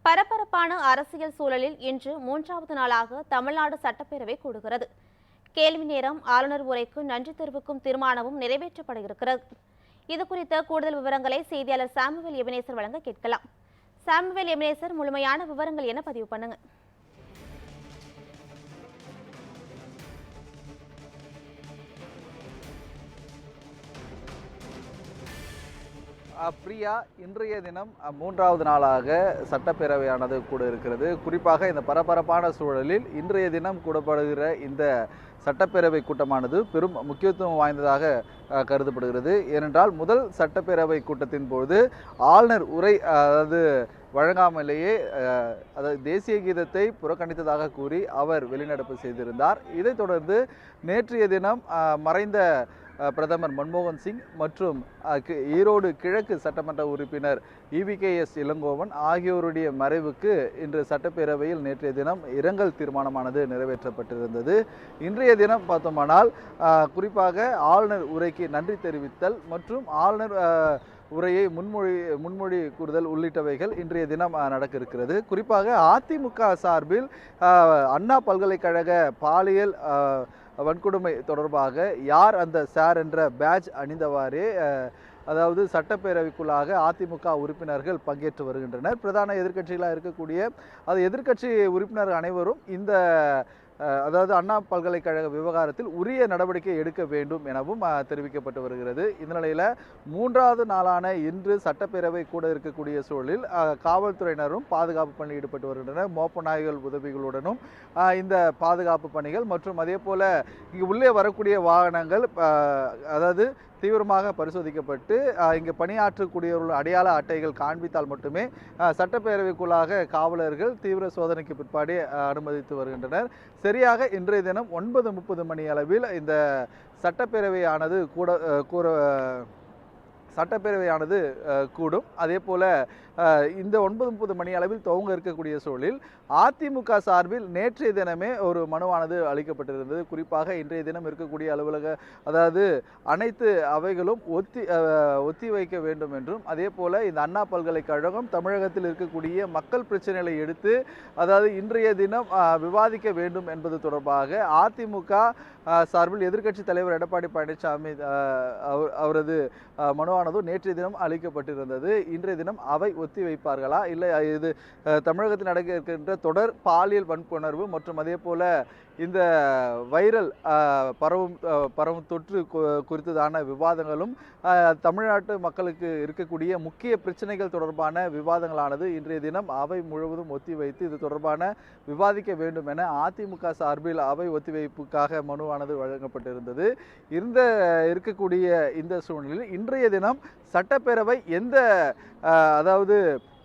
பரபரப்பான அரசியல் சூழலில் இன்று மூன்றாவது நாளாக தமிழ்நாடு சட்டப்பேரவை கூடுகிறது. கேள்வி நேரம், ஆளுநர் உரைக்கு நன்றி தெரிவிக்கும் தீர்மானமும் நிறைவேற்றப்பட இருக்கிறது. இதுகுறித்த கூடுதல் விவரங்களை செய்தியாளர் சாமுவேல் எபினேசர் வழங்க கேட்கலாம். சாமுவேல் எபினேசர், முழுமையான விவரங்கள் என பதிவு பண்ணுங்க. பிரியா, இன்றைய தினம் மூன்றாவது நாளாக சட்டப்பேரவையானது கூட இருக்கிறது. குறிப்பாக இந்த பரபரப்பான சூழலில் இன்றைய தினம் கூடப்படுகிற இந்த சட்டப்பேரவை கூட்டமானது பெரும் முக்கியத்துவம் வாய்ந்ததாக கருதப்படுகிறது. ஏனென்றால் முதல் சட்டப்பேரவை கூட்டத்தின் போது ஆளுநர் உரை வழங்காமலேயே அதாவது தேசிய கீதத்தை புறக்கணித்ததாக கூறி அவர் வெளிநடப்பு செய்திருந்தார். இதைத் தொடர்ந்து நேற்றைய தினம் மறைந்த பிரதமர் மன்மோகன் சிங் மற்றும் ஈரோடு கிழக்கு சட்டமன்ற உறுப்பினர் EVKS இளங்கோவன் ஆகியோருடைய மறைவுக்கு இன்று சட்டப்பேரவையில் நேற்றைய தினம் இரங்கல் தீர்மானமானது நிறைவேற்றப்பட்டிருந்தது. இன்றைய தினம் பார்த்தோமானால் குறிப்பாக ஆளுநர் உரைக்கு நன்றி தெரிவித்தல் மற்றும் ஆளுநர் உரையை முன்மொழி கூறுதல் உள்ளிட்டவைகள் இன்றைய தினம் நடக்க இருக்கிறது. குறிப்பாக அதிமுக சார்பில் அண்ணா பல்கலைக்கழக பாலியல் வன்கொடுமை தொடர்பாக யார் அந்த சார் என்ற பேட்ஜ் அணிந்தவாறே அதாவது சட்டப்பேரவைக்குள்ளாக அதிமுக உறுப்பினர்கள் பங்கேற்று வருகின்றனர். பிரதான எதிர்க்கட்சிகளாக இருக்கக்கூடிய எதிர்க்கட்சி உறுப்பினர்கள் அனைவரும் இந்த அதாவது அண்ணா பல்கலைக்கழக விவகாரத்தில் உரிய நடவடிக்கை எடுக்க வேண்டும் எனவும் தெரிவிக்கப்பட்டு வருகிறது. இந்த நிலையில் மூன்றாவது நாளான இன்று சட்டப்பேரவை கூட இருக்கக்கூடிய சூழலில் காவல்துறையினரும் பாதுகாப்பு பணியில் ஈடுபட்டு வருகின்றனர். மோப்ப நாய்கள் உதவிகளுடனும் இந்த பாதுகாப்பு பணிகள் மற்றும் அதே போல இங்கு உள்ளே வரக்கூடிய வாகனங்கள் அதாவது தீவிரமாக பரிசோதிக்கப்பட்டு இங்கு பணியாற்றக்கூடியவர்கள் அடையாள அட்டைகள் காண்பித்தால் மட்டுமே சட்டப்பேரவைக்குள்ளாக காவலர்கள் தீவிர சோதனைக்கு பிற்பாடு அனுமதித்து வருகின்றனர். சரியாக இன்றைய தினம் 9:30 மணி அளவில் இந்த சட்டப்பேரவையானது கூடும். அதே போல இந்த 9:30 மணி அளவில் துவங்க இருக்கக்கூடிய சூழலில் அதிமுக சார்பில் நேற்றைய தினமே ஒரு மனுவானது அளிக்கப்பட்டிருந்தது. குறிப்பாக இன்றைய தினம் இருக்கக்கூடிய அதாவது அனைத்து அவைகளும் ஒத்தி வைக்க வேண்டும் என்றும் அதே போல இந்த அண்ணா பல்கலைக்கழகம் தமிழகத்தில் இருக்கக்கூடிய மக்கள் பிரச்சனைகளை எடுத்து அதாவது இன்றைய தினம் விவாதிக்க வேண்டும் என்பது தொடர்பாக அதிமுக சார்பில் எதிர்க்கட்சி தலைவர் எடப்பாடி பழனிசாமி அவரது மனுவானது நேற்றைய தினம் அளிக்கப்பட்டிருந்தது. இன்றைய தினம் அவை ஒத்தி வைப்பார்களா, இல்லை இது தமிழகத்தில் நடக்க இருக்கின்ற தொடர் பாலியல் வன்புணர்வு மற்றும் அதே போல இந்த வைரல் பரவும் தொற்று குறித்ததான விவாதங்களும் தமிழ்நாட்டு மக்களுக்கு இருக்கக்கூடிய முக்கிய பிரச்சனைகள் தொடர்பான விவாதங்களானது இன்றைய தினம் அவை முழுவதும் ஒத்தி வைத்து இது தொடர்பான விவாதிக்க வேண்டும் என அதிமுக சார்பில் அவை ஒத்திவைப்புக்காக மனுவானது வழங்கப்பட்டிருந்தது. இருக்கக்கூடிய இந்த சூழ்நிலையில் இன்றைய தினம் சட்டப்பேரவை எந்த அதாவது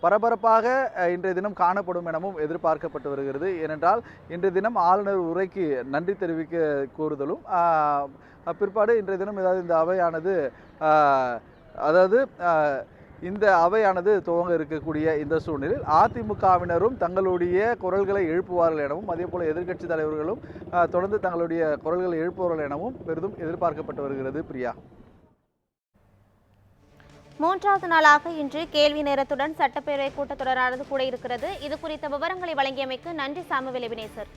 பரபரப்பாக இன்றைய தினம் காணப்படும் எனவும் எதிர்பார்க்கப்பட்டு வருகிறது. ஏனென்றால் இன்றைய தினம் ஆளுநர் உரைக்கு நன்றி தெரிவிக்க கோருதலும் பிற்பாடு இன்றைய தினம் ஏதாவது இந்த அவையானது துவங்க இருக்கக்கூடிய இந்த சூழ்நிலையில் அதிமுகவினரும் தங்களுடைய குரல்களை எழுப்புவார்கள் எனவும் அதே போல எதிர்க்கட்சி தலைவர்களும் தொடர்ந்து தங்களுடைய குரல்களை எழுப்புவார்கள் எனவும் பெரிதும் எதிர்பார்க்கப்பட்டு வருகிறது. பிரியா, மூன்றாவது நாளாக இன்று கேள்வி நேரத்துடன் சட்டப்பேரவை கூட்டத்தொடரானது கூட இருக்கிறது. இது குறித்த விவரங்களை வழங்கியமைக்கு நன்றி சாமுவேல் எபினேசர்.